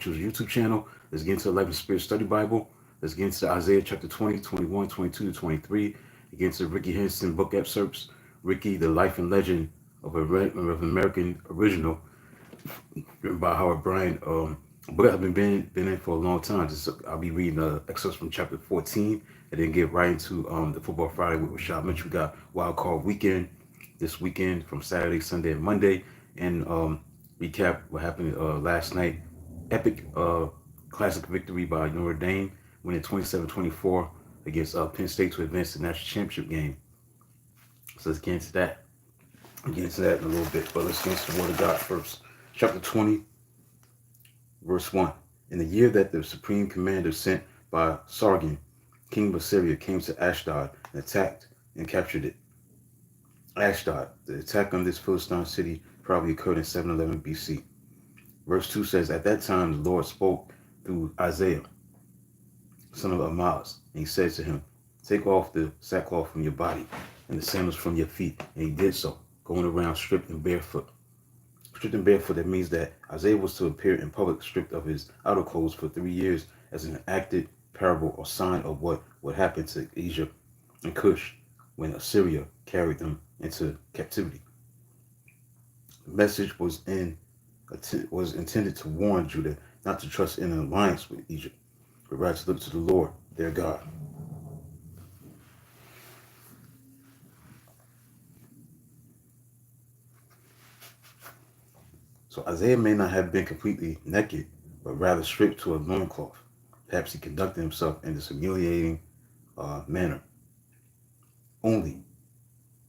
Choose a YouTube channel. Let's get into the Life and Spirit Study Bible. Let's get into Isaiah chapter 20, 21, 22 to 23. Get into Rickey Henderson book excerpts. Rickey, the Life and Legend of an American Original, written by Howard Bryan. Book I've been in for a long time. I'll be reading excerpts from chapter 14 and then get right into the Football Friday with Rashad. We got Wild Card Weekend this weekend from Saturday, Sunday, and Monday, and recap what happened last night. Epic classic victory by Notre Dame, winning 27-24 against Penn State to advance to the national championship game. So let's get into that. I'll get into that in a little bit, but let's get into the Word of God first. Chapter 20, verse 1. In the year that the supreme commander sent by Sargon, king of Assyria, came to Ashdod and attacked and captured it. Ashdod, the attack on this Philistine city probably occurred in 711 BC. Verse 2 says, at that time the Lord spoke through Isaiah, son of Amoz, and he said to him, take off the sackcloth from your body and the sandals from your feet. And he did so, going around stripped and barefoot. Stripped and barefoot, that means that Isaiah was to appear in public stripped of his outer clothes for 3 years as an enacted parable or sign of what would happen to Egypt and Cush when Assyria carried them into captivity. The message was intended to warn Judah not to trust in an alliance with Egypt, but rather to look to the Lord, their God. So Isaiah may not have been completely naked, but rather stripped to a loincloth. Perhaps he conducted himself in this humiliating manner. Only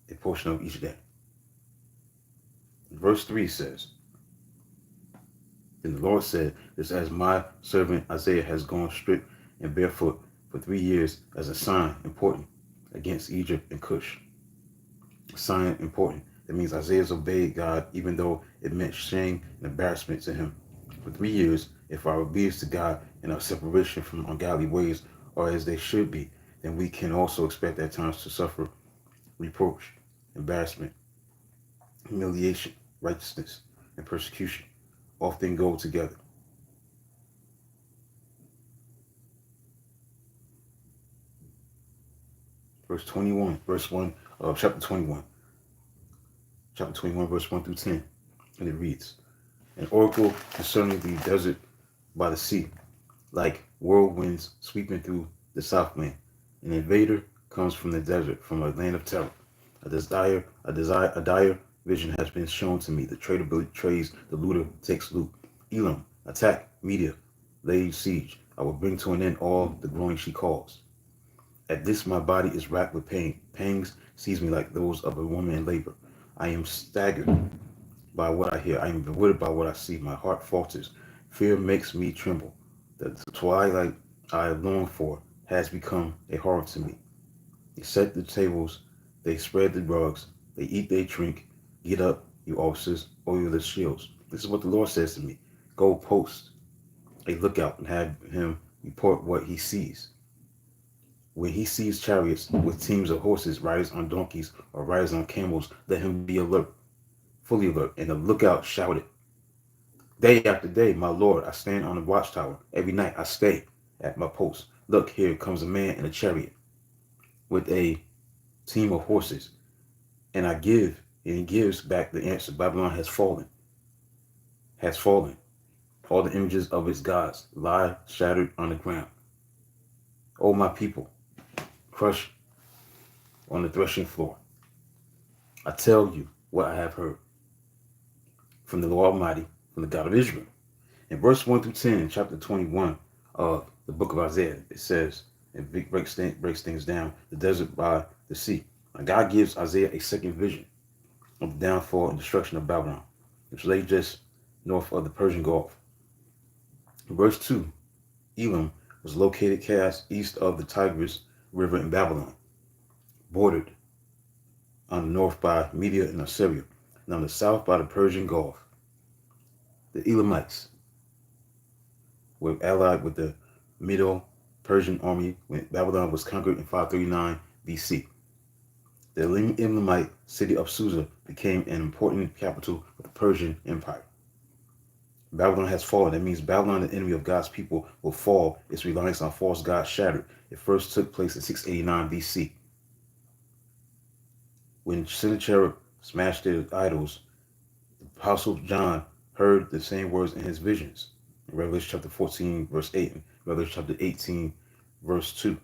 a portion of each day. Verse 3 says, and the Lord said, this as my servant Isaiah has gone stripped and barefoot for 3 years as a sign important against Egypt and Cush. A sign important. That means Isaiah's obeyed God even though it meant shame and embarrassment to him. For 3 years, if our obedience to God and our separation from ungodly ways are as they should be, then we can also expect at times to suffer reproach, embarrassment, humiliation, righteousness, and persecution. Often go together. Verse 21, verse 1 of chapter 21. Chapter 21, verse 1 through 10. And it reads, an oracle concerning the desert by the sea, like whirlwinds sweeping through the southland. An invader comes from the desert, from a land of terror. A dire vision has been shown to me. The traitor betrays, the looter takes loot. Elam, attack, Media, laid siege. I will bring to an end all the groaning she caused. At this my body is racked with pain. Pangs seize me like those of a woman in labor. I am staggered by what I hear. I am bewildered by what I see. My heart falters. Fear makes me tremble. The twilight I long for has become a horror to me. They set the tables, they spread the rugs, they eat, they drink. Get up, you officers, oil the shields. This is what the Lord says to me. Go post a lookout and have him report what he sees. When he sees chariots with teams of horses, riders on donkeys or riders on camels, let him be alert, fully alert. And the lookout shouted, day after day, my Lord, I stand on the watchtower. Every night I stay at my post. Look, here comes a man in a chariot with a team of horses. And he gives back the answer. Babylon has fallen. Has fallen. All the images of its gods lie shattered on the ground. O my people, crushed on the threshing floor. I tell you what I have heard from the Lord Almighty, from the God of Israel. In verse 1 through 10, in chapter 21 of the book of Isaiah, it says, it breaks things down, the desert by the sea. And God gives Isaiah a second vision of the downfall and destruction of Babylon, which lay just north of the Persian Gulf. In verse 2, Elam was located cast east of the Tigris River in Babylon, bordered on the north by Media and Assyria, and on the south by the Persian Gulf. The Elamites were allied with the Middle Persian army when Babylon was conquered in 539 BC. The Elamite city of Susa became an important capital of the Persian Empire. Babylon has fallen. That means Babylon, the enemy of God's people, will fall. Its reliance on false gods shattered. It first took place in 689 BC. When Sennacherib smashed their idols, the Apostle John heard the same words in his visions. In Revelation chapter 14, verse 8, and Revelation chapter 18, verse 2.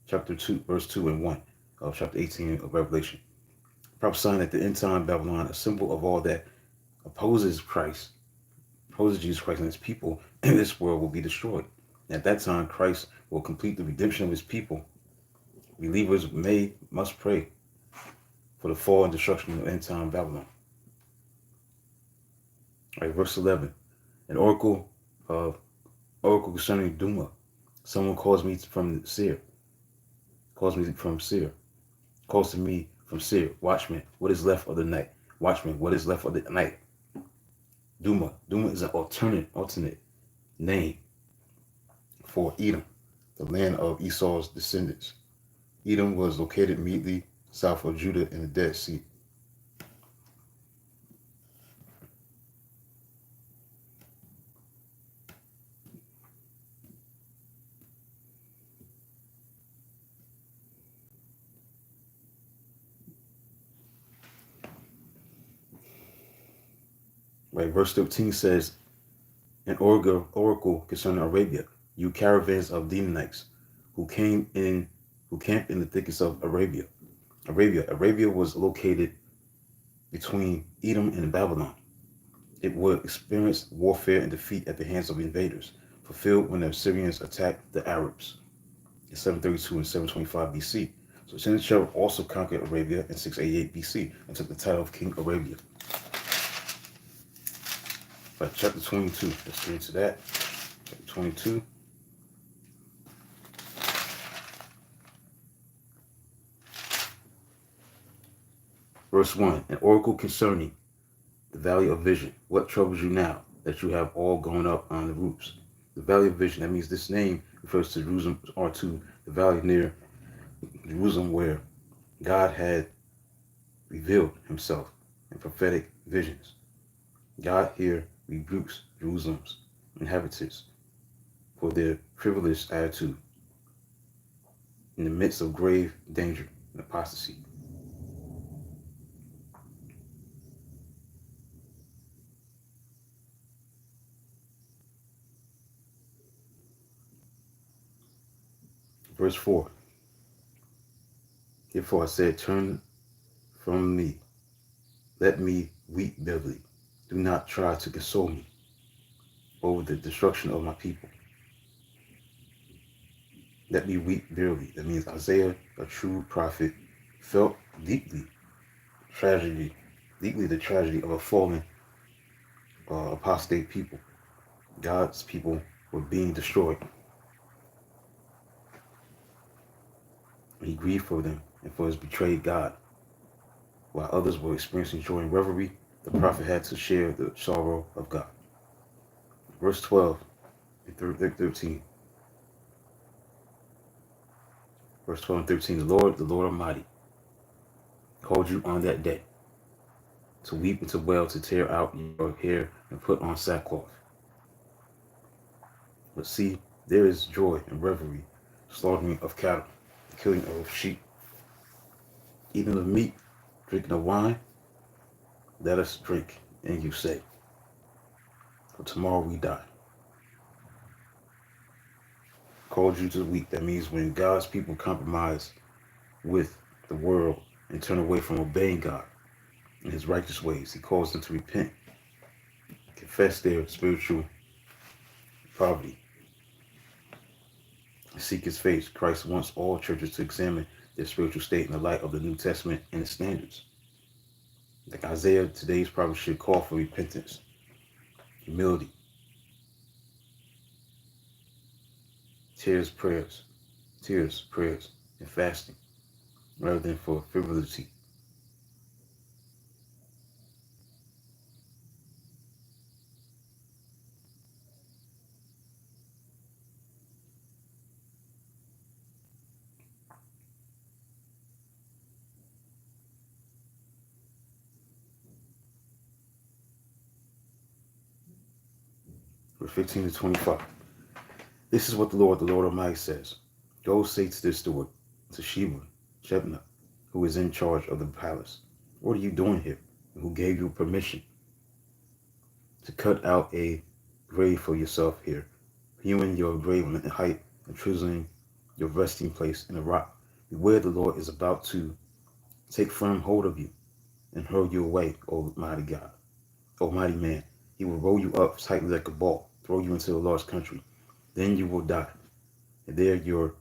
Chapter 2, verse 2 and 1 of chapter 18 of Revelation. Prophesying that the end time Babylon, a symbol of all that opposes Christ, opposes Jesus Christ and his people in this world, will be destroyed. And at that time, Christ will complete the redemption of his people. Believers must pray for the fall and destruction of end time Babylon. All right, verse 11. An oracle concerning Duma. Someone calls me from Seir. Calls to me from Seir. Watchman, what is left of the night? Watchman, what is left of the night? Duma. Duma is an alternate name for Edom, the land of Esau's descendants. Edom was located immediately south of Judah in the Dead Sea. Right, verse 13 says, an oracle concerning Arabia, you caravans of Demonites who camped in the thickets of Arabia. Arabia was located between Edom and Babylon. It would experience warfare and defeat at the hands of invaders, fulfilled when the Assyrians attacked the Arabs in 732 and 725 BC. So Sennacherib also conquered Arabia in 688 BC and took the title of King Arabia. But chapter 22, let's get into that. Chapter 22. Verse 1, an oracle concerning the valley of vision. What troubles you now that you have all gone up on the roofs? The valley of vision, that means this name refers to Jerusalem, or to the valley near Jerusalem where God had revealed himself in prophetic visions. God here rebukes Jerusalem's inhabitants for their frivolous attitude in the midst of grave danger and apostasy. Verse 4. Therefore I said, turn from me. Let me weep bitterly. Do not try to console me over the destruction of my people. Let me weep bitterly. That means Isaiah, a true prophet, felt deeply the tragedy of a fallen, apostate people. God's people were being destroyed. He grieved for them and for his betrayed God. While others were experiencing joy and revelry, the prophet had to share the sorrow of God. Verse 12 and 13. Verse 12 and 13. The Lord Almighty, called you on that day to weep and to wail, to tear out your hair and put on sackcloth. But see, there is joy and revelry, slaughtering of cattle, killing of sheep, eating of meat, drinking of wine. Let us drink, and you say, for tomorrow we die. Called you to weep. That means when God's people compromise with the world and turn away from obeying God in his righteous ways, he calls them to repent, confess their spiritual poverty, seek his face. Christ wants all churches to examine their spiritual state in the light of the New Testament and its standards. Like Isaiah, today's prophet should call for repentance, humility, tears, prayers, and fasting, rather than for frivolity. verse 15 to 25. This is what the Lord Almighty says. Go say to this steward, to Shebna, who is in charge of the palace. What are you doing here? Who gave you permission to cut out a grave for yourself here, hewing your grave in height and chiseling your resting place in the rock? Beware, the Lord is about to take firm hold of you and hurl you away, O mighty God, O mighty man. He will roll you up tightly like a ball, throw you into a large country. Then you will die, and there your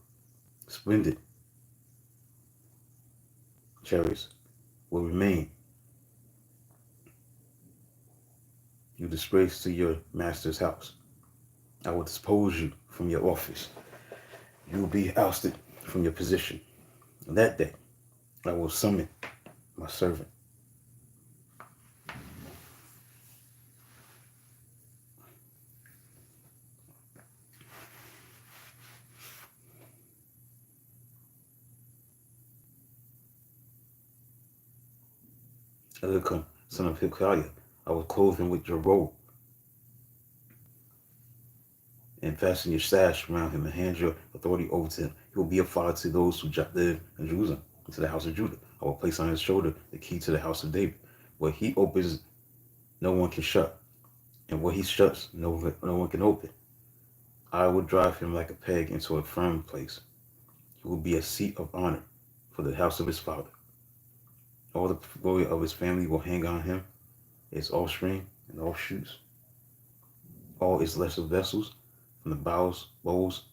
splendid chariots will remain. You disgrace to your master's house. I will dispose you from your office. You will be ousted from your position. On that day, I will summon my servant. Eliakim, son of Hilkiah, I will clothe him with your robe and fasten your sash around him and hand your authority over to him. He will be a father to those who live in Jerusalem, to the house of Judah. I will place on his shoulder the key to the house of David. What he opens, no one can shut, and what he shuts, no one can open. I will drive him like a peg into a firm place. He will be a seat of honor for the house of his father. All the glory of his family will hang on him, his offspring and offshoots, all his lesser vessels, from the bowls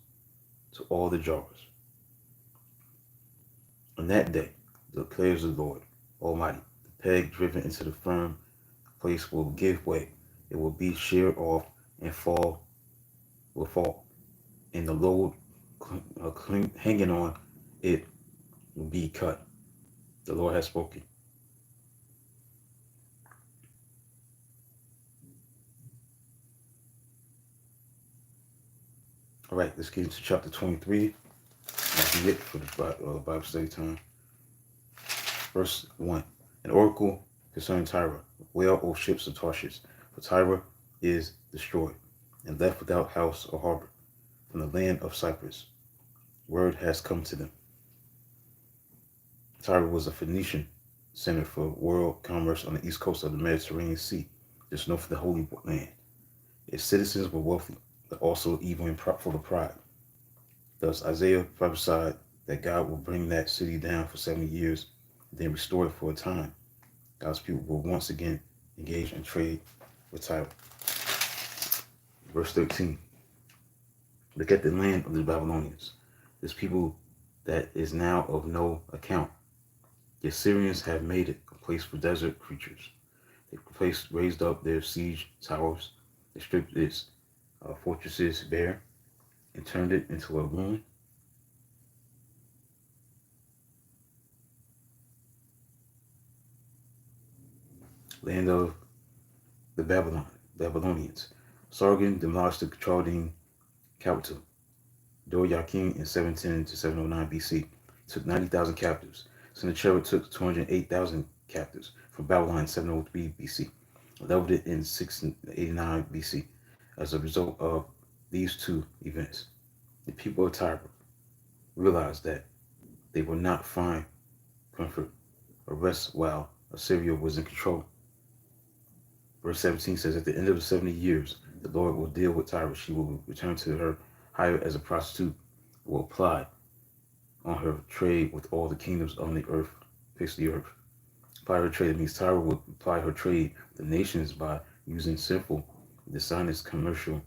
to all the jars. On that day, declares the Lord Almighty, the peg driven into the firm place will give way. It will be sheared off and will fall. And the load hanging on it will be cut. The Lord has spoken. All right, let's get into chapter 23. That'll be it for the Bible study time. Verse 1. An oracle concerning Tyre. Wail, O ships of Tarshish, for Tyre is destroyed and left without house or harbor. From the land of Cyprus, word has come to them. Tyre was a Phoenician center for world commerce on the east coast of the Mediterranean Sea, just north of the Holy Land. Its citizens were wealthy, but also evil and full of pride. Thus Isaiah prophesied that God will bring that city down for 70 years, and then restore it for a time. God's people will once again engage in trade with Tyre. Verse 13. Look at the land of the Babylonians, this people that is now of no account. The Assyrians have made it a place for desert creatures. They raised up their siege towers. They stripped its fortresses bare and turned it into a ruin. Land of the Babylonians. Sargon demolished the Chaldean capital, Dor-Yakin, in 710 to 709 BC. Took 90,000 captives. Sennacherib took 208,000 captives from Babylon in 703 BC. Leveled it in 689 BC. As a result of these two events, the people of Tyre realized that they would not find comfort or rest while Assyria was in control. Verse 17 says, at the end of the 70 years, the Lord will deal with Tyre. She will return to her hire as a prostitute, will apply on her trade with all the kingdoms on the earth, face of the earth. Apply her trade means Tyre will apply her trade with the nations by using sinful, dishonest commercial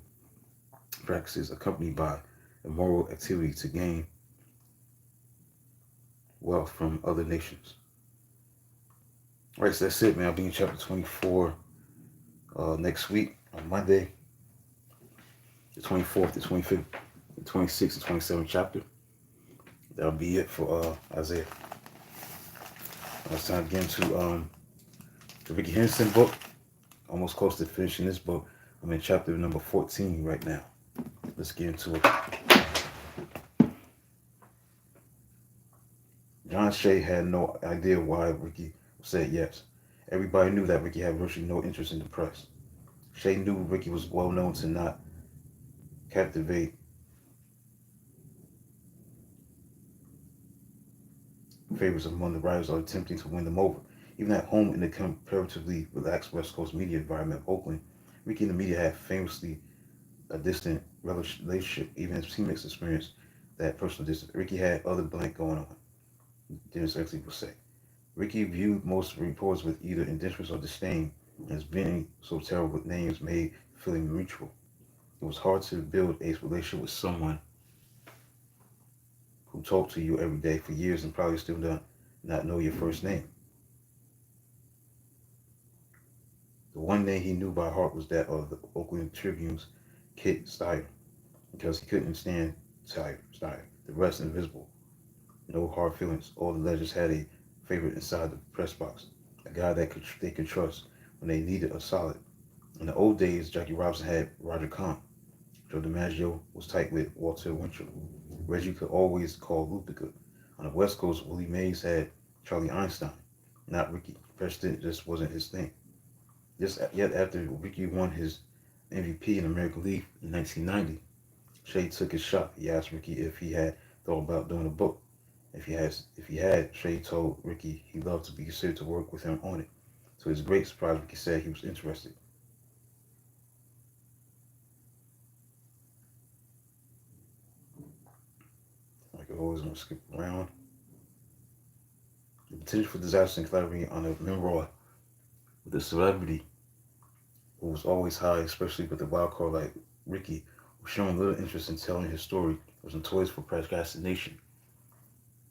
practices accompanied by immoral activity to gain wealth from other nations. All right, so that's it, man. I'll be in chapter 24 next week on Monday, the 24th, the 25th, the 26th, and 27th chapter. That'll be it for Isaiah. It's time to get into the Rickey Henderson book. Almost close to finishing this book. I'm in chapter number 14 right now. Let's get into it. John Shea had no idea why Rickey said yes. Everybody knew that Rickey had virtually no interest in the press. Shea knew Rickey was well known to not captivate favorites among the writers are attempting to win them over. Even at home in the comparatively relaxed West Coast media environment of Oakland, Rickey and the media have famously a distant relationship. Even his teammates experienced that personal distance. Rickey had other blank going on, Dennis Exley would say. Rickey viewed most reports with either indifference or disdain as being so terrible with names made feeling mutual. It was hard to build a relationship with someone who talked to you every day for years and probably still not know your first name. The one name he knew by heart was that of the Oakland Tribune's Kit Steyer, because he couldn't stand Steyer. The rest invisible. No hard feelings. All the legends had a favorite inside the press box, a guy that they could trust when they needed a solid. In the old days, Jackie Robinson had Roger Kahn. Joe DiMaggio was tight with Walter Winchell. Reggie could always call Lupica. On the West Coast, Willie Mays had Charlie Einstein, not Rickey. President just wasn't his thing. Yet after Rickey won his MVP in the American League in 1990, Shea took his shot. He asked Rickey if he had thought about doing a book. If he had, Shea told Rickey he'd love to be considered to work with him on it. To his great surprise, Rickey said he was interested. Like I always want to skip around. The potential for disaster and calamity on a memoir with a celebrity who was always high, especially with a wild card like Rickey, was showing little interest in telling his story, was notorious for procrastination.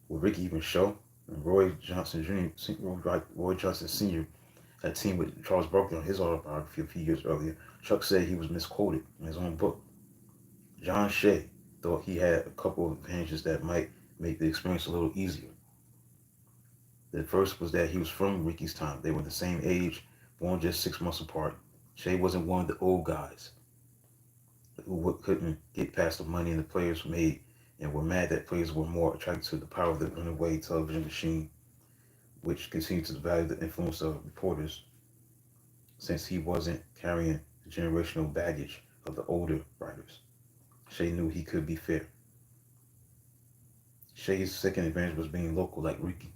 Would Rickey even show? And Roy Johnson Sr. had teamed with Charles Barkley on his autobiography a few years earlier. Chuck said he was misquoted in his own book. John Shea thought he had a couple of advantages that might make the experience a little easier. The first was that he was from Rickey's time. They were the same age, born just 6 months apart. Shea wasn't one of the old guys who couldn't get past the money the players made and were mad that players were more attracted to the power of the runaway television machine, which continued to value the influence of reporters since he wasn't carrying the generational baggage of the older writers. Shea knew he could be fair. Shea's second advantage was being local like Rickey,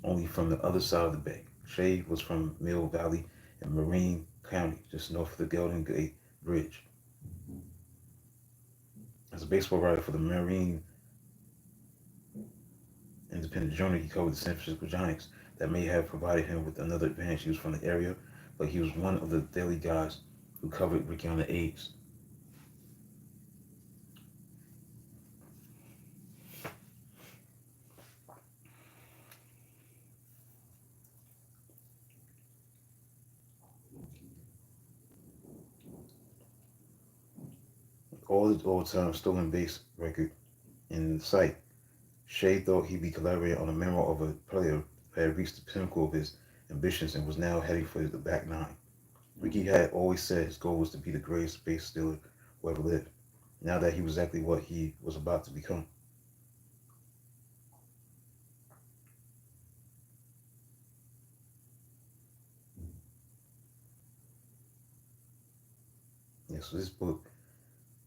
only from the other side of the bay. Shea was from Mill Valley in Marine County, just north of the Golden Gate Bridge. As a baseball writer for the Marine Independent Journal, he covered the San Francisco Giants. That may have provided him with another advantage. He was from the area, but he was one of the daily guys who covered Rickey on the A's. All-time stolen base record in sight. Shea thought he'd be collaborating on a memoir of a player who had reached the pinnacle of his ambitions and was now heading for the back nine. Rickey had always said his goal was to be the greatest base stealer who ever lived. Now that he was exactly what he was about to become. Yeah, so this book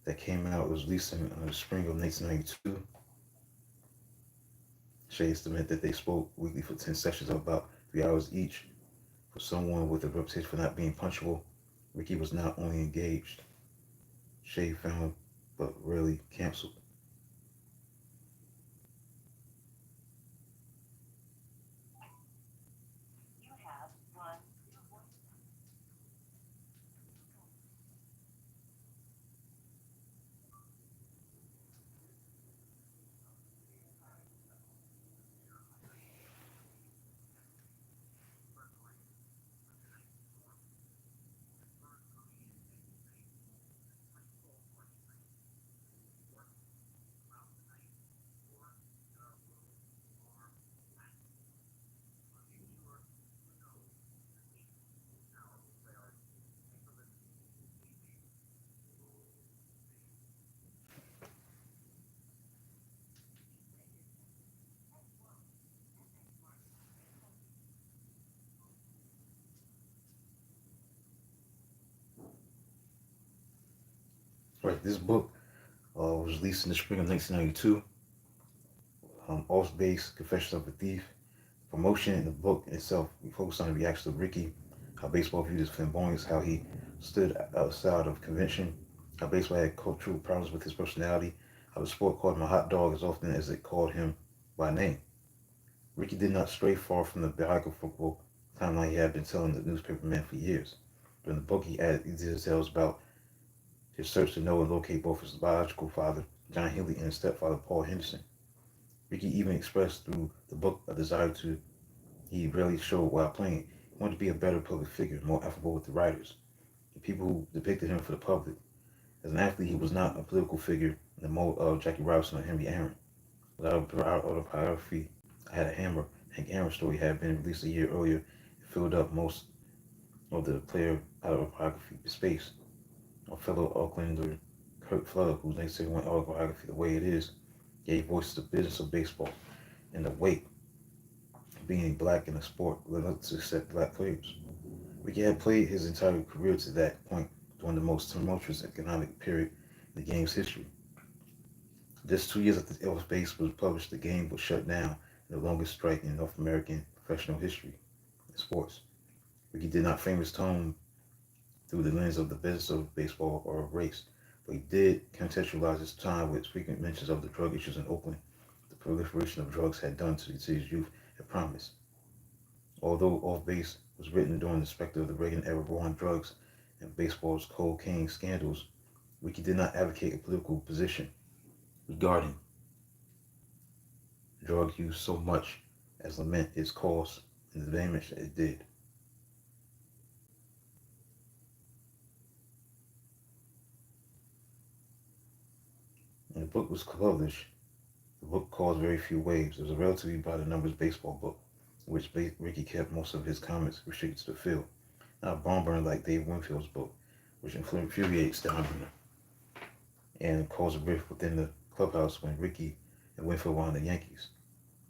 that came out was released in the spring of 1992. Shea estimated that they spoke weekly for 10 sessions of about 3 hours each. For someone with a reputation for not being punctual, Rickey was not only engaged, Shea found, but rarely canceled. Right, this book was released in the spring of 1992. Off Base, Confessions of a Thief. Promotion in the book itself, we focus on the reaction of Rickey, how baseball viewed his flamboyance, how he stood outside of convention, how baseball had cultural problems with his personality, how the sport called him a hot dog as often as it called him by name. Rickey did not stray far from the biographical timeline he had been telling the newspaperman for years. But in the book, he added details about his search to know and locate both his biological father, John Healy, and his stepfather, Paul Henderson. Rickey even expressed through the book a desire to he rarely showed while playing. He wanted to be a better public figure, more affable with the writers, the people who depicted him for the public. As an athlete, he was not a political figure in the mold of Jackie Robinson or Henry Aaron. Without autobiography, I Had a Hammer, Hank Aaron's story had been released a year earlier. It filled up most of the player autobiography space. A fellow Oaklander, Kurt Flood, whose 1971 autobiography, The Way It Is, gave voice to the business of baseball and the weight of being black in a sport led to accept black players. Rickey had played his entire career to that point during the most tumultuous economic period in the game's history. Just 2 years after Elvis Base was published, the game was shut down in the longest strike in North American professional history in sports. Rickey did not frame his tone through the lens of the business of baseball or of race, but he did contextualize his time with frequent mentions of the drug issues in Oakland, the proliferation of drugs had done to the city's youth had promised. Although Off Base was written during the specter of the Reagan-era war on drugs and baseball's cocaine scandals, Rickey did not advocate a political position regarding drug use so much as lament its cause and the damage that it did. When the book was published, the book caused very few waves. It was a relatively by the numbers baseball book, in which Rickey kept most of his comments restricted to the field. Not a barn burner like Dave Winfield's book, which infuriates Steinbrenner and caused a rift within the clubhouse when Rickey and Winfield were on the Yankees.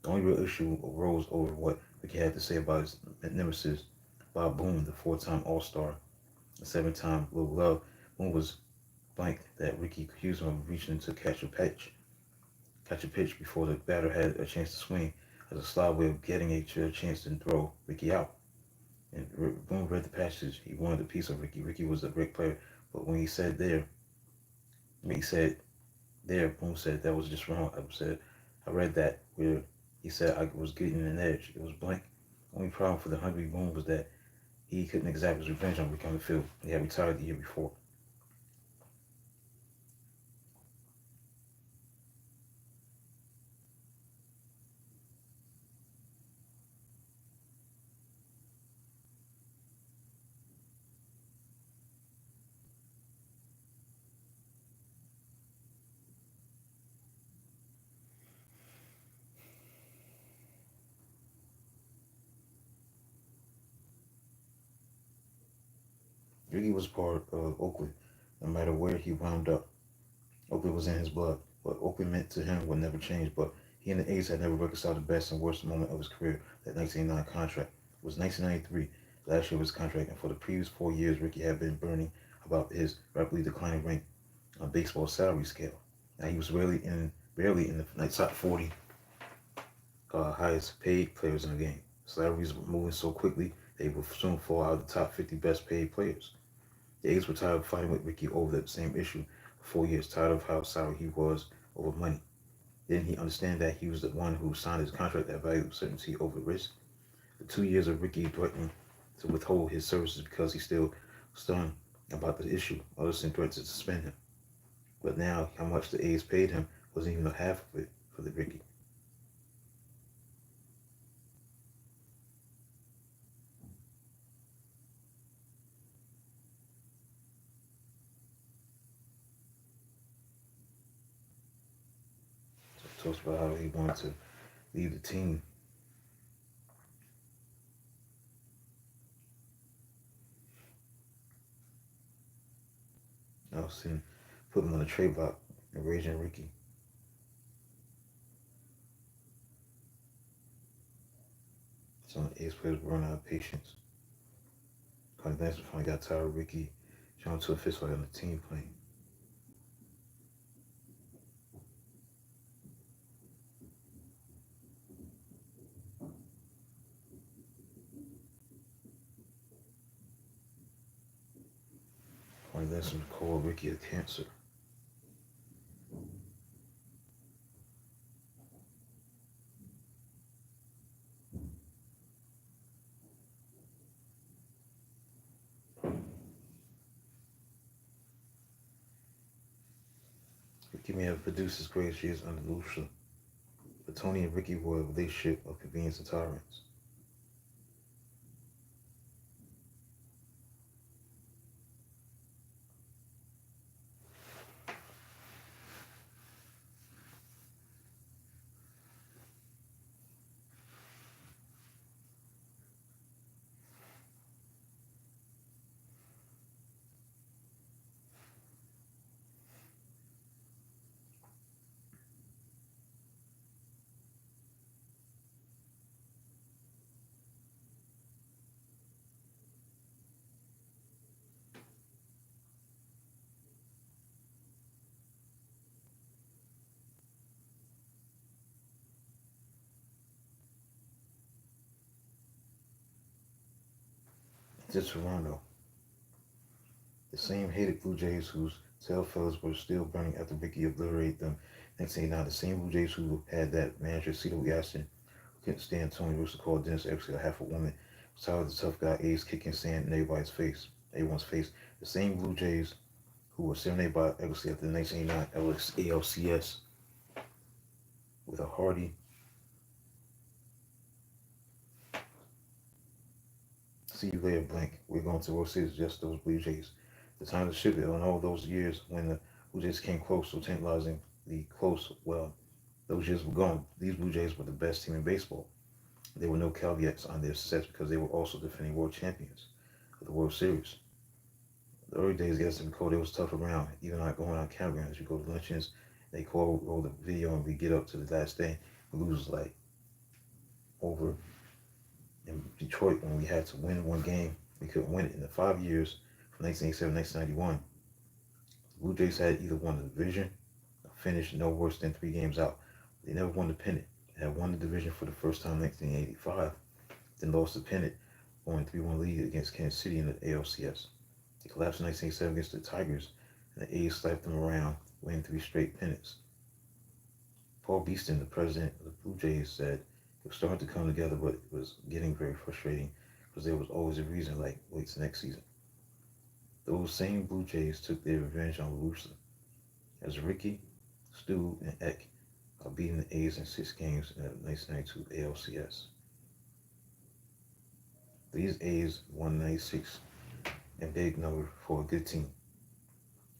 The only real issue arose over what Rickey had to say about his nemesis, Bob Boone, the four-time All-Star and seven-time Little Love. Boone was blank that Rickey accused him of reaching to catch a pitch before the batter had a chance to swing as a sly way of getting a chance to throw Rickey out. And Boone read the passage. He wanted a piece of Rickey. Rickey was a great player, but when he said Boone said that was just wrong. I read that where he said I was getting an edge. It was blank. Only problem for the hungry Boone was that he couldn't exact his revenge on Rickey on the field. He had retired the year before. Rickey was part of Oakland. No matter where he wound up, Oakland was in his blood. What Oakland meant to him would never change, but he and the A's had never reconciled the best and worst moment of his career, that 1989 contract. It was 1993, the last year of his contract, and for the previous 4 years, Rickey had been burning about his rapidly declining rank on baseball's salary scale. Now he was barely in the top 40 highest paid players in the game. Salaries were moving so quickly, they would soon fall out of the top 50 best paid players. The A's were tired of fighting with Rickey over that same issue for 4 years, tired of how sour he was over money. Didn't he understand that he was the one who signed his contract that valued certainty over risk? For 2 years of Rickey threatening to withhold his services because he still stunned about the issue. Others threatened to suspend him. But now, how much the A's paid him wasn't even half of it for the Rickey. So talks about how he wanted to leave the team. Nelson put him on the trade block and raging Rickey. Some of the A's players were running out of patience. Connie Benson finally got tired of Rickey showing to a fist fight on the team plane. Henderson called Rickey a cancer. Rickey may have produced his greatest years under Lucia, but Tony and Rickey were a relationship of convenience and tolerance. To Toronto, the same hated Blue Jays whose tail feathers were still burning after Rickey obliterated them in 1989, the same Blue Jays who had that manager, Cito Yassin, who couldn't stand Tony Russo, called Dennis Eckersley a half a woman, was tired of the tough guy A's kicking sand in everyone's face. The same Blue Jays who were serenaded by Eckersley after the 1989 ALCS with a hearty "See you later, blank. We're going to World Series, just those Blue Jays." The time to ship it on all those years when the Blue Jays came close to tantalizing the close, well, those years were gone. These Blue Jays were the best team in baseball. There were no caveats on their success because they were also defending world champions of the World Series. The early days, guys, to be cold, it was tough around, even not going on campgrounds. You go to luncheons, they roll the video, and we get up to the last day, we lose like over in Detroit when we had to win one game. We couldn't win it. In the 5 years from 1987 to 1991, the Blue Jays had either won the division or finished no worse than 3 games out. They never won the pennant. They had won the division for the first time in 1985, then lost the pennant, going 3-1 lead against Kansas City in the ALCS. They collapsed in 1987 against the Tigers, and the A's slapped them around, winning 3 straight pennants. Paul Beeston, the president of the Blue Jays, said it was starting to come together, but it was getting very frustrating because there was always a reason, like wait till next season. Those same Blue Jays took their revenge on Lucia, as Rickey, Stu, and Eck are beating the A's in 6 games in the 1992 ALCS. These A's won 96 in big number for a good team.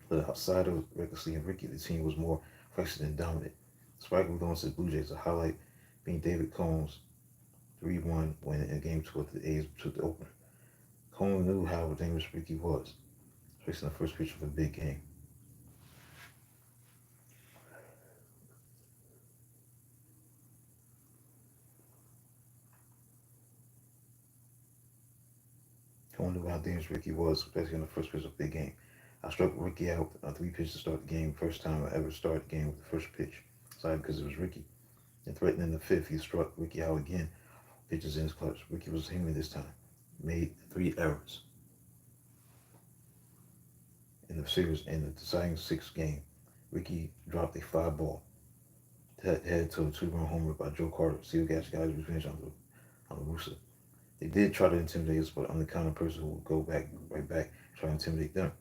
But outside of Eckersley and Rickey, the team was more flexible and dominant. Spike was going to the Blue Jays, a highlight being David Cohn's 3-1 win in Game 2 after the A's took the opener. Cohn knew how dangerous Rickey was, especially in the first pitch of a big game. Cohn knew how dangerous Rickey was, especially in the first pitch of a big game. I struck Rickey out on 3 pitches to start the game. First time I ever started the game with the first pitch. Sorry, because it was Rickey. And threatening in the 5th, he struck Rickey out again. Pitches in his clutch. Rickey was human this time. Made 3 errors in the series. In the deciding 6th game, Rickey dropped a 5-ball that headed to a 2-run homer by Joe Carter. See the guys revenge on the Russo. They did try to intimidate us, but I'm the kind of person who would go right back, try to intimidate them.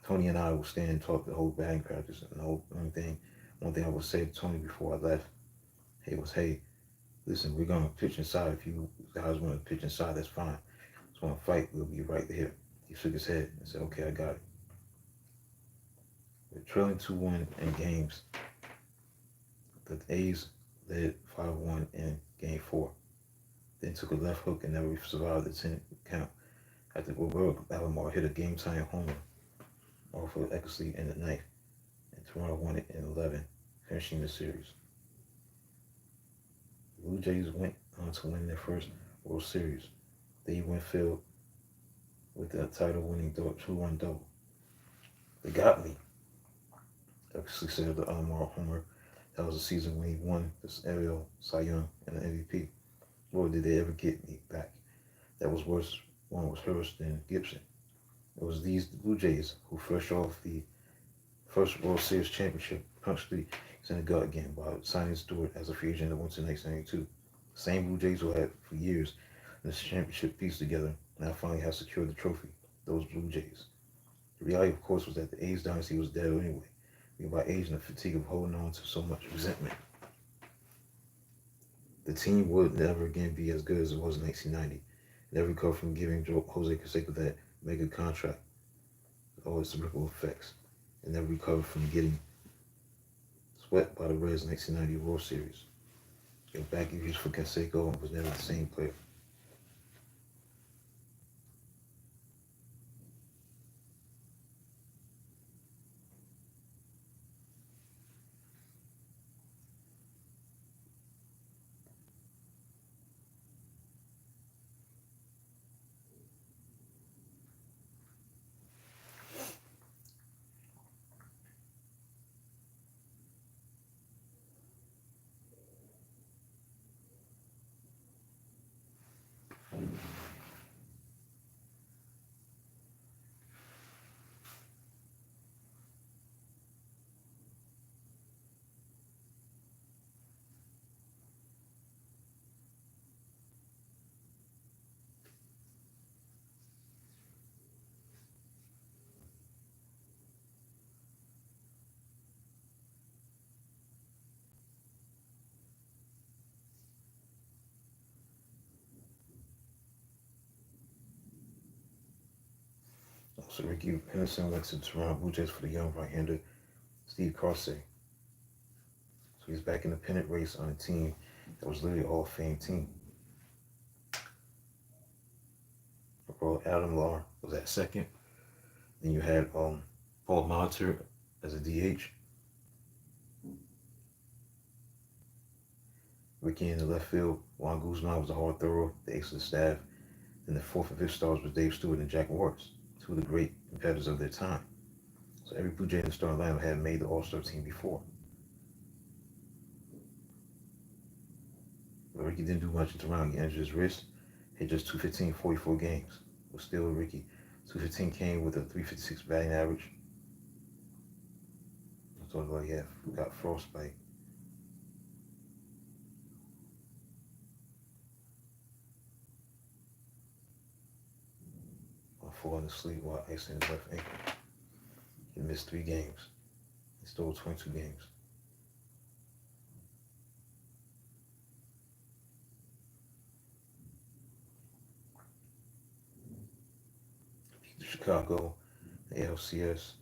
Tony and I would stand and talk the whole batting practice, and one thing I would say to Tony before I left, hey, listen, we're gonna pitch inside. If you guys want to pitch inside, that's fine. If you want to fight, we'll be right here. He shook his head and said, okay, I got it. We're trailing 2-1 in games. The A's led 5-1 in Game 4. Then took a left hook and never survived the 10 count. After Roberto Alomar hit a game-tying homer off of Eckersley in the 9th, and Toronto won it in 11, finishing the series. The Blue Jays went on to win their first World Series. Dave Winfield with the title-winning 2-run double. They got me. Eckersley said of the Alomar homer. That was the season when he won the AL Cy Young and the MVP. Boy, did they ever get me back. That was worse. One was Hurst than Gibson. It was these Blue Jays who, fresh off the first World Series championship, punched the Yankees in the gut again by signing Stewart as a free agent in the winter 1992. Same Blue Jays who had for years this championship piece together now finally have secured the trophy. Those Blue Jays. The reality, of course, was that the A's dynasty was dead anyway, by age and the fatigue of holding on to so much resentment. The team would never again be as good as it was in 1990. It never recovered from giving Jose Canseco that mega contract, all its ripple effects. It never recovered from getting swept by the Reds in 1990 World Series. The back years for Canseco was never the same player. So Rickey Henderson went to the Toronto Blue Jays for the young right-hander Steve Carsey. So he's back in the pennant race on a team that was literally all fame team. Adam Lahr was at second. Then you had Paul Molitor as a DH. Rickey in the left field. Juan Guzman was the hard thrower, the ace of the staff. Then the fourth and fifth stars was Dave Stewart and Jack Morris, two of the great competitors of their time. So every Blue Jay in the starting lineup had made the All-Star team before. But Rickey didn't do much in Toronto. He injured his wrist, hit just 215 44 games. But still, Rickey, 215 came with a 356 batting average. I told you, yeah, got frostbite. Falling asleep while icing his left ankle. He missed 3 games. He stole 22 games. Beat Chicago, the ALCS,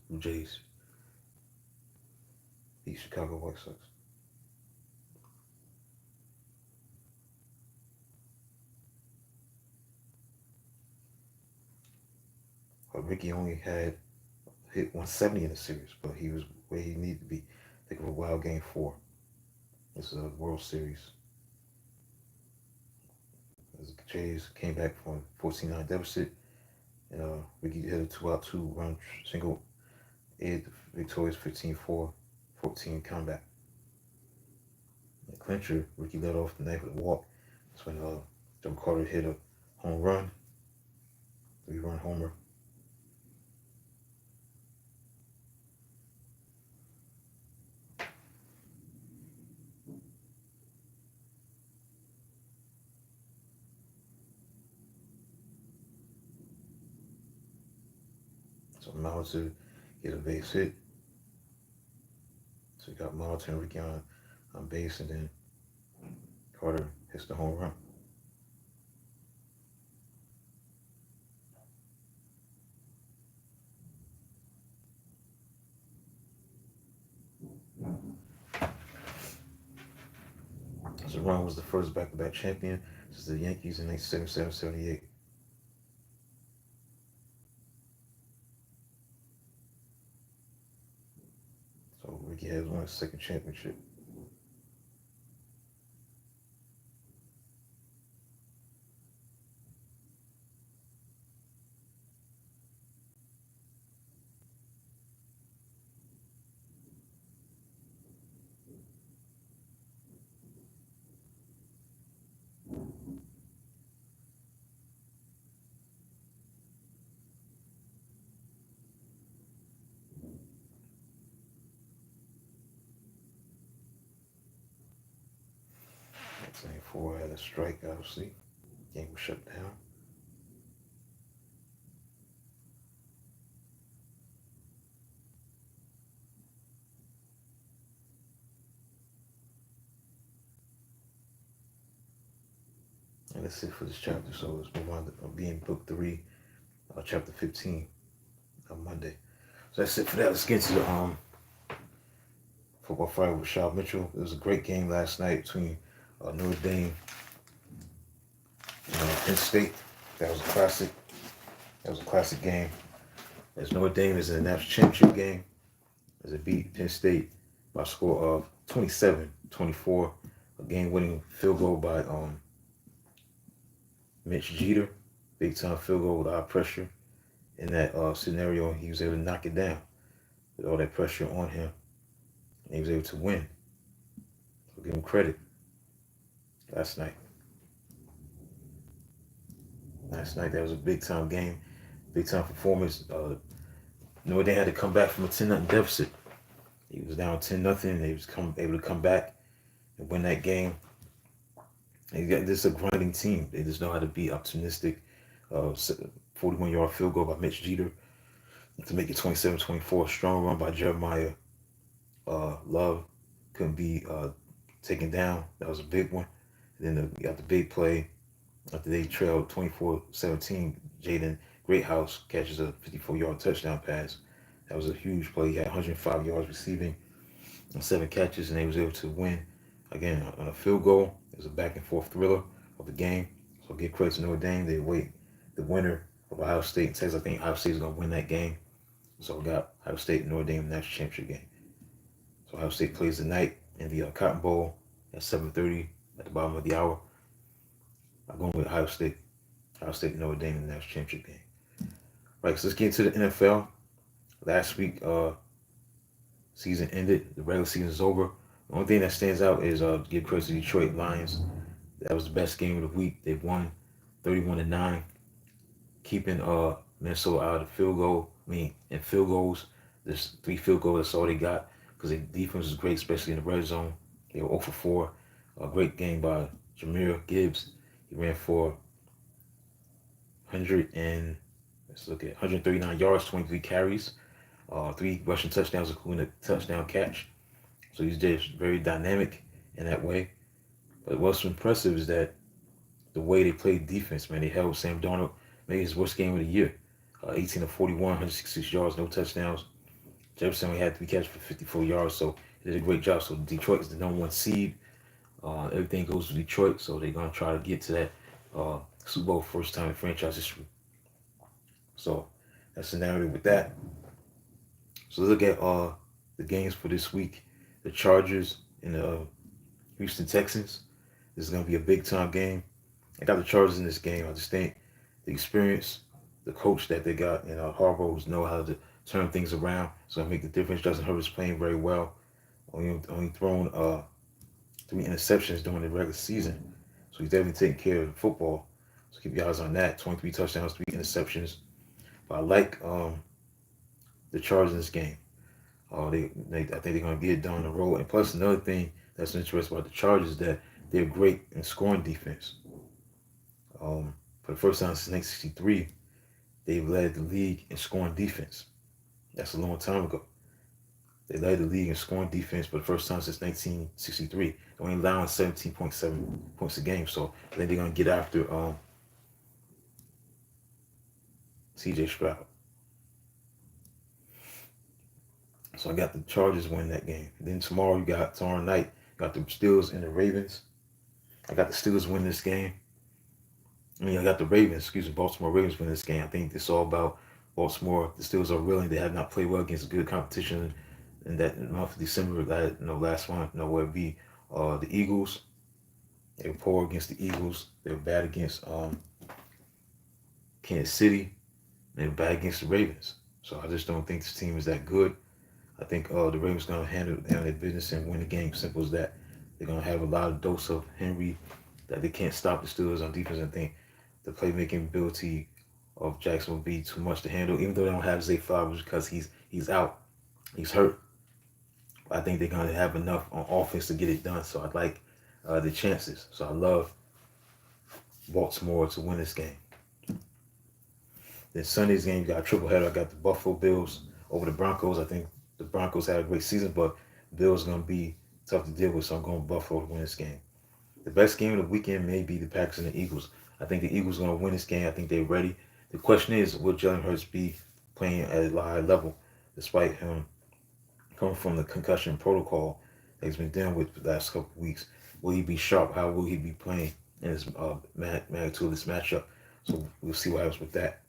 Blue Jays. Beat Chicago White Sox. Rickey only had hit 170 in the series, but he was where he needed to be. Think of a wild game 4. This is a World Series. As the Jays came back from a 14-9 deficit, and Rickey hit a 2-out, 2-run single, aided the victorious 15-4, 14 comeback. The clincher, Rickey led off the ninth with a walk. That's when Joe Carter hit a home run, 3-run homer. So Molitor get a base hit. So you got Molitor and Rickey on base, and then Carter hits the home run. So Ron was the first back-to-back champion since the Yankees in 1977-78. So Rickey has won his second championship. 4 had a strike, obviously. Game was shut down. And that's it for this chapter. So let's move on to being book 3, chapter 15 on Monday. So that's it for that. Let's get to the Football Friday with Rashad Mitchell. It was a great game last night between Notre Dame and Penn State. That was a classic. That was a classic game. As Notre Dame is in the national championship game, as it beat Penn State by a score of 27-24. A game-winning field goal by Mitch Jeter. Big-time field goal with high pressure. In that scenario, he was able to knock it down with all that pressure on him. And he was able to win. So give him credit. Last night, that was a big-time game. Big-time performance. Notre Dame had to come back from a 10-0 deficit. He was down 10-0. They was able to come back and win that game. This is a grinding team. They just know how to be optimistic. 41-yard field goal by Mitch Jeter to make it 27-24. Strong run by Jeremiah Love. Couldn't be taken down. That was a big one. And then you got the big play after they trailed 24-17. Jaden Greathouse catches a 54-yard touchdown pass. That was a huge play. He had 105 yards receiving and 7 catches, and they was able to win again on a field goal. It was a back and forth thriller of the game. So give credit to Notre Dame. They await the winner of Ohio State and Texas. I think Ohio State is going to win that game. So we got Ohio State and Notre Dame national championship game. So Ohio State plays tonight in the Cotton Bowl at 7:30 at the bottom of the hour. I'm going with Ohio State. Ohio State and Notre Dame in the national championship game. Right, so let's get into the NFL. Last week, season ended. The regular season is over. The only thing that stands out is give credit to the Detroit Lions. That was the best game of the week. They won 31-9, keeping Minnesota out of the field goal. And field goals. There's 3 field goals. That's all they got because their defense was great, especially in the red zone. They were 0 for 4. A great game by Jahmyr Gibbs. He ran for 139 yards, 23 carries, 3 rushing touchdowns, including a touchdown catch. So he's just very dynamic in that way. But what's impressive is that the way they played defense, man. They held Sam Darnold, maybe his worst game of the year. 18 of 41, 166 yards, no touchdowns. Jefferson only had 3 catches for 54 yards, so he did a great job. So Detroit is the #1 seed. Everything goes to Detroit, so they're going to try to get to that Super Bowl first time in franchise history. So that's the narrative with that. So look at the games for this week. The Chargers and the Houston Texans. This is going to be a big-time game. I got the Chargers in this game. I just think the experience, the coach that they got, and Harbaugh know how to turn things around. So make the difference. Justin Herbert's playing very well. Only thrown 3 interceptions during the regular season. So he's definitely taking care of the football. So keep your eyes on that. 23 touchdowns, 3 interceptions. But I like the Chargers in this game. I think they're going to get it down the road. And plus, another thing that's interesting about the Chargers is that they're great in scoring defense. For the first time since 1963, they've led the league in scoring defense. That's a long time ago. They led the league in scoring defense for the first time since 1963. They're only allowing 17.7 points a game. So I think they're going to get after C.J. Stroud. So I got the Chargers win that game. And then tomorrow night, you got the Steelers and the Ravens. I got the Steelers win this game. I got the Baltimore Ravens win this game. I think it's all about Baltimore. The Steelers are willing. They have not played well against good competition in that month of December. Last month, where it be the Eagles. They were poor against the Eagles. They were bad against Kansas City. They were bad against the Ravens. So I just don't think this team is that good. I think the Ravens are going to handle their business and win the game. Simple as that. They're going to have a lot of dose of Henry that they can't stop the Steelers on defense. I think the playmaking ability of Jackson will be too much to handle, even though they don't have Zay Flowers because he's out. He's hurt. I think they're going to have enough on offense to get it done. So I the chances. So I love Baltimore to win this game. Then Sunday's game, you got a triple header. I got the Buffalo Bills over the Broncos. I think the Broncos had a great season, but Bills are going to be tough to deal with, so I'm going Buffalo to win this game. The best game of the weekend may be the Packers and the Eagles. I think the Eagles are going to win this game. I think they're ready. The question is, will Jalen Hurts be playing at a high level, despite him coming from the concussion protocol that he's been dealing with the last couple of weeks? Will he be sharp? How will he be playing in his magnitude of this matchup? So we'll see what happens with that.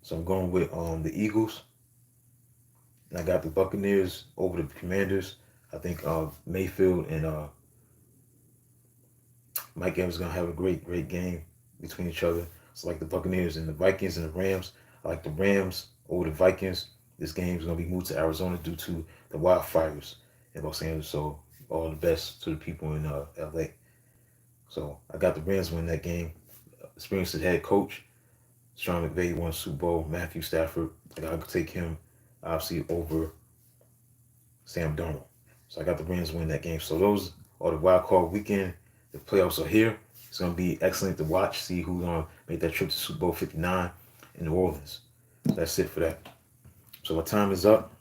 So I'm going with the Eagles. And I got the Buccaneers over the Commanders. I think Mayfield and Mike Evans are going to have a great game between each other. It's like the Buccaneers and the Vikings and the Rams. I like the Rams over the Vikings. This game is going to be moved to Arizona due to the wildfires in Los Angeles. So all the best to the people in LA. So I got the Rams winning that game. Experienced head coach. Sean McVay won Super Bowl. Matthew Stafford. I got to take him, obviously, over Sam Darnold. So I got the Rams winning that game. So those are the wild card weekend. The playoffs are here. It's going to be excellent to watch. See who's going to make that trip to Super Bowl 59 in New Orleans. So that's it for that. So my time is up.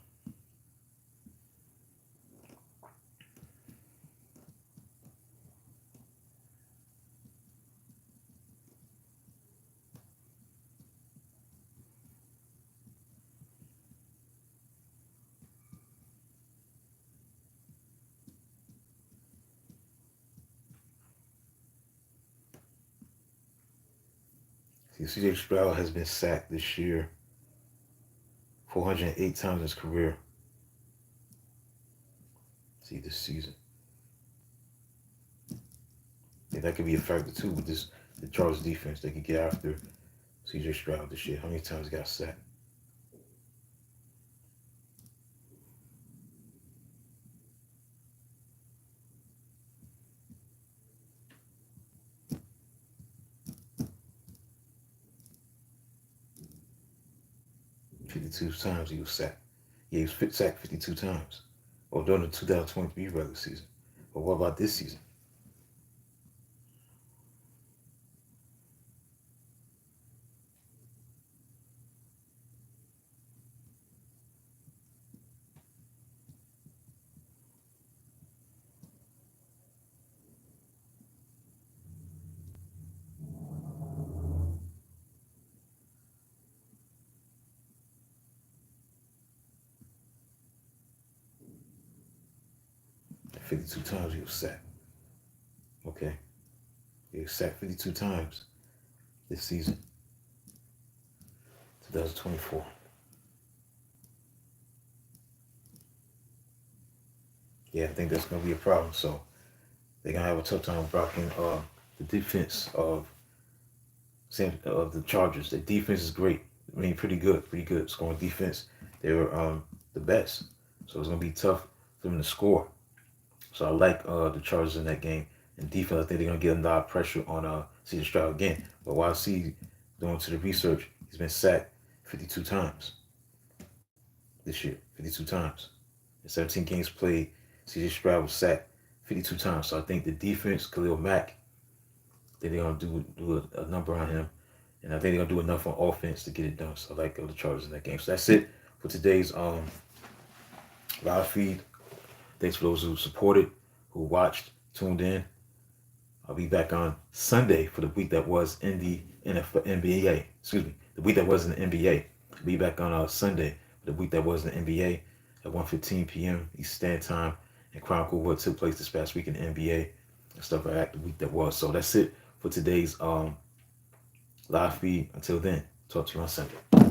See, CJ Stroud has been sacked this year 408 times in his career. See, this season. Yeah, that could be a factor too with the Chargers defense. They could get after CJ Stroud this year. How many times he got sacked? "52 times he was sacked." Yeah, he was sacked 52 times. Or during the 2023 regular season. But what about this season? 52 times he was sacked. Okay. He was sacked 52 times this season. 2024. Yeah, I think that's going to be a problem. So they're going to have a tough time blocking the defense of the Chargers. The defense is great. I mean, pretty good. Scoring defense. They were the best. So it's going to be tough for them to score. So I like the Chargers in that game. And defense, I think they're going to get a lot of pressure on CJ Stroud again. But while I see going to the research, he's been sacked 52 times this year. 52 times. In 17 games played, CJ Stroud was sacked 52 times. So I think the defense, Khalil Mack, they're going to do a number on him. And I think they're going to do enough on offense to get it done. So I like the Chargers in that game. So that's it for today's live feed. Thanks for those who supported, who watched, tuned in. I'll be back on Sunday for the week that was in the NBA. Excuse me, the week that was in the NBA. I'll be back on Sunday for the week that was in the NBA at 1:15 p.m. Eastern Standard Time and chronicle what took place this past week in the NBA and stuff like that, the week that was. So that's it for today's live feed. Until then, talk to you on Sunday.